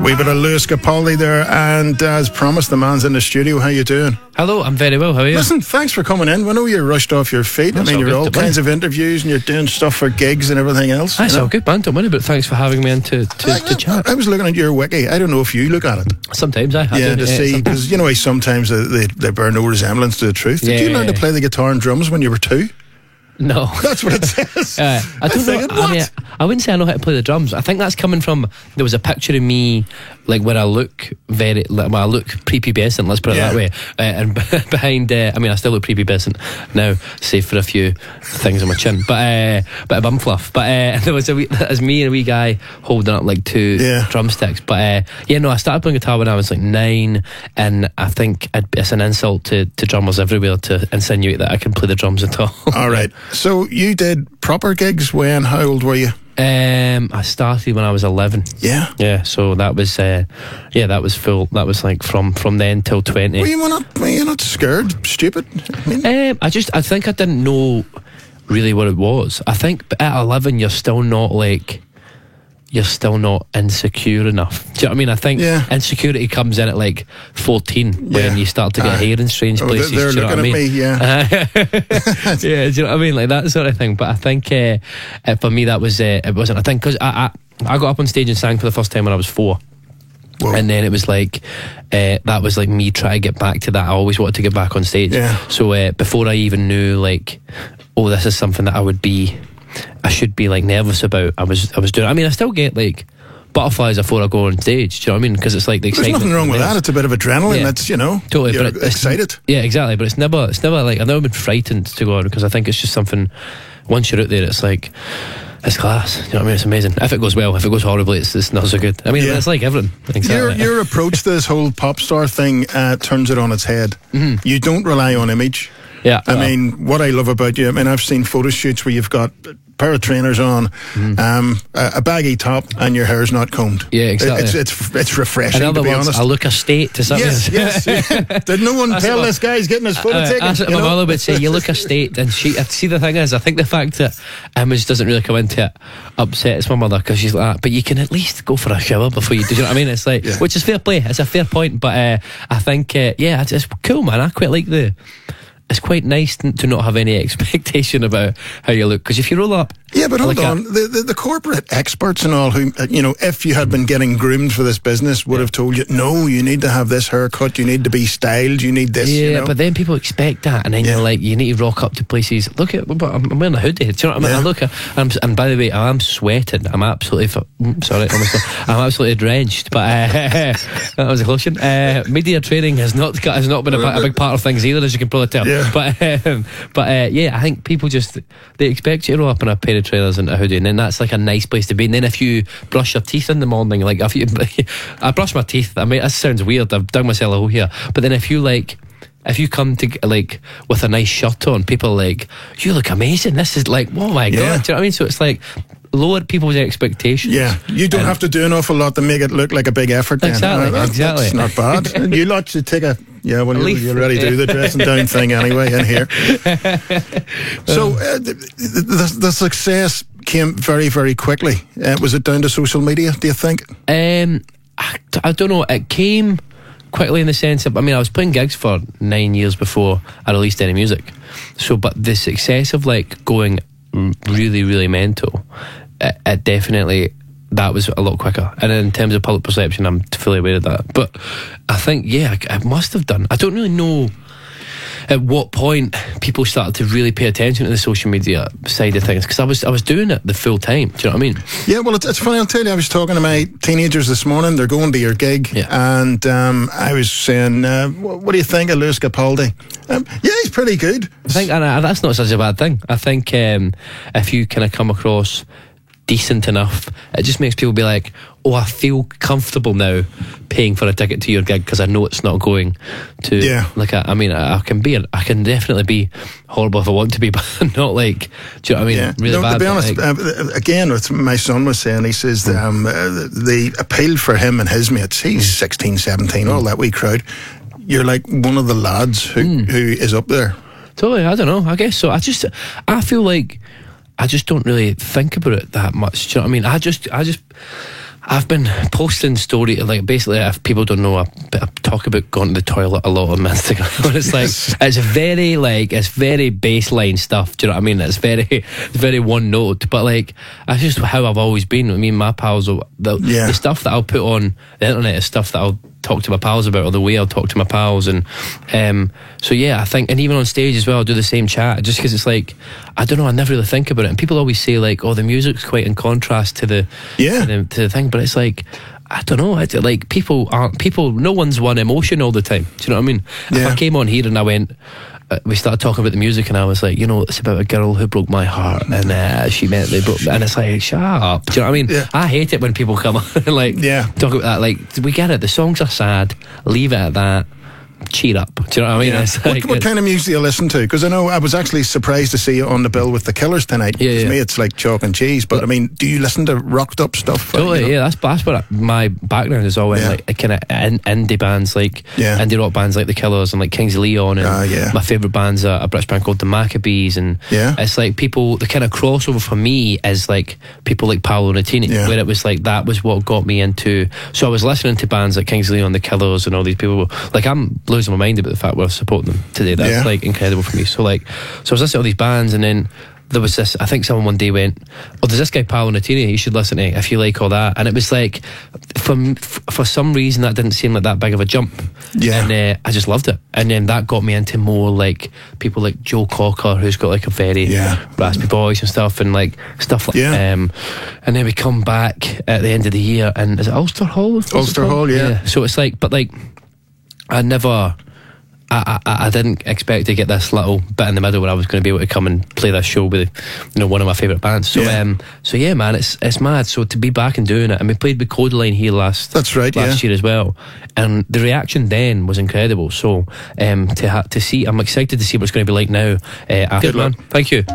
Wee bit of Lewis Capaldi there, and as promised, the man's in the studio. How you doing? Hello, I'm very well. How are you? Listen, thanks for coming in. We know you're rushed off your feet. That's you're all good, kinds of interviews and you're doing stuff for gigs and everything else. That's all good, man. Don't worry, but thanks for having me in to chat. I was looking at your wiki. I don't know if you look at it. Sometimes I do. To see, because you know, sometimes they bear no resemblance to the truth. Did you learn to play the guitar and drums when you were 2? No. That's what it says. I don't know. I wouldn't say I know how to play the drums. I think that's coming from, there was a picture of me, like, where I look I look prepubescent, let's put it that way. And behind, I still look prepubescent now, save for a few things on my chin. But bit of bum fluff. But there was as me and a wee guy holding up like 2 drumsticks. But I started playing guitar when I was like 9, and I think it's an insult to drummers everywhere to insinuate that I can play the drums at all. All right. So you did proper gigs when? How old were you? I started when I was 11. Yeah. So that was that was full. That was like from then till 20. Were you not scared? Stupid? I think I didn't know really what it was. I think at 11 you're still not insecure enough. Do you know what I mean? I think insecurity comes in at like 14 when you start to get hair in strange places. They're do you know looking what I mean? At me, do you know what I mean? Like that sort of thing. But I think for me that was it wasn't. I think because I got up on stage and sang for the first time when I was 4. Whoa. And then it was like that was like me trying to get back to that. I always wanted to get back on stage. So before I even knew like, oh, this is something that I should be like nervous about. I was doing. I still get like butterflies before I go on stage. Do you know what I mean? Because it's like the excitement. There's nothing wrong with that. It's a bit of adrenaline. That's totally. You're but excited. Yeah, exactly. But it's never like I've never been frightened to go on because I think it's just something. Once you're out there, it's like it's class. You know what I mean? It's amazing. If it goes well, if it goes horribly, it's not so good. It's like everything. Exactly. Your approach to this whole pop star thing turns it on its head. Mm-hmm. You don't rely on image. Yeah. What I love about you, I've seen photo shoots where you've got a pair of trainers on, a baggy top, and your hair's not combed. Yeah, exactly. It's refreshing, to be honest. I look a state to something. Yes. Did no one tell this guy's getting his photo taken? That's what my mother would say. You look a state, and see the thing is, I think the fact that image doesn't really come into it upsets my mother because she's like, but you can at least go for a shower before you do. You know what I mean? It's like, which is fair play. It's a fair point, but I think, it's cool, man. I quite like it's quite nice to not have any expectation about how you look, because if you roll up... Yeah, but hold on. The corporate experts and all who, if you had been getting groomed for this business, would have told you, no, you need to have this haircut, you need to be styled, you need this, Yeah, but then people expect that, and then you're like, you need to rock up to places. Look at, I'm wearing a hoodie. Do you know what I mean? And by the way, I'm sweating. I'm absolutely... I'm absolutely drenched, but that was a caution. Media training has not been a big part of things either, as you can probably tell. Yeah. But I think people they expect you to roll up in a pair of trainers and a hoodie, and then that's like a nice place to be. And then if you brush your teeth in the morning, like I brush my teeth. That sounds weird. I've dug myself a hole here. But then if you come to like with a nice shirt on, people are like, you look amazing. This is like, oh my god. Do you know what I mean? So it's like lower people's expectations. Yeah, you don't have to do an awful lot to make it look like a big effort. Exactly. That's not bad. You lot should take a. Yeah, well, you already do the dressing down thing anyway in here. So the success came very, very quickly. Was it down to social media, do you think? I don't know. It came quickly in the sense of, I was playing gigs for 9 years before I released any music. So, but the success of like going really, really mental, it definitely... that was a lot quicker. And in terms of public perception, I'm fully aware of that. But I think, I must have done. I don't really know at what point people started to really pay attention to the social media side of things, because I was doing it the full time. Do you know what I mean? Yeah, well, it's funny. I'll tell you, I was talking to my teenagers this morning. They're going to your gig, and I was saying, what do you think of Lewis Capaldi? He's pretty good. I think that's not such a bad thing. I think if you kind of come across decent enough, it just makes people be like, oh, I feel comfortable now paying for a ticket to your gig because I know it's not going to like I can definitely be horrible if I want to be, but not like, do you know what I mean? Really bad. To be honest, again, what my son was saying, he says the appeal for him and his mates, he's 16, 17, all that wee crowd, you're like one of the lads who is up there. Totally. I don't know, I guess so. I feel like I just don't really think about it that much. Do you know what I mean? I've been posting story, like basically, if people don't know, I talk about going to the toilet a lot on my Instagram. It's like it's very baseline stuff. Do you know what I mean? It's very one note, but like that's just how I've always been. I mean, my pals, the stuff that I'll put on the internet is stuff that I'll talk to my pals about, or the way I'll talk to my pals, and so yeah, I think, and even on stage as well, I'll do the same chat, just because it's like, I don't know, I never really think about it, and people always say like, oh, the music's quite in contrast to the thing, but it's like, I don't know, like people, no one's one emotion all the time. Do you know what I mean? If I came on here and I went, we started talking about the music, and I was like, you know, it's about a girl who broke my heart, and she meant they broke, and it's like, shut up. Do you know what I mean? I hate it when people come on and like talk about that. Like, we get it, the songs are sad, leave it at that, cheer up. Do you know what I mean? Like, what kind of music do you listen to? Because I know I was actually surprised to see you on the bill with the Killers tonight. To me, it's like chalk and cheese. But I mean, do you listen to rocked up stuff? Totally, that's what my background is all in, like kind of indie bands, like indie rock bands like the Killers and like Kings of Leon, and my favourite band's a British band called the Maccabees, and it's like people, the kind of crossover for me is like people like Paolo Nutini, where it was like that was what got me into. So I was listening to bands like Kings of Leon, the Killers, and all these people. Like, I'm losing my mind about the fact we're supporting them today. That's like incredible for me. So I was listening to all these bands, and then there was this, I think someone one day went, oh, there's this guy Paolo Nutini, you should listen to if you like all that. And it was like, for some reason that didn't seem like that big of a jump, and I just loved it. And then that got me into more like people like Joe Cocker, who's got like a very raspy voice and stuff, and like stuff like and then we come back at the end of the year, and is it Ulster Hall? Ulster Hall, So it's like, but like, I didn't expect to get this little bit in the middle where I was going to be able to come and play this show with, you know, one of my favourite bands. So so yeah, man, it's mad. So to be back and doing it, and we played with Codaline here last year as well, and the reaction then was incredible. So to see, I'm excited to see what it's going to be like now. After, man. Thank you.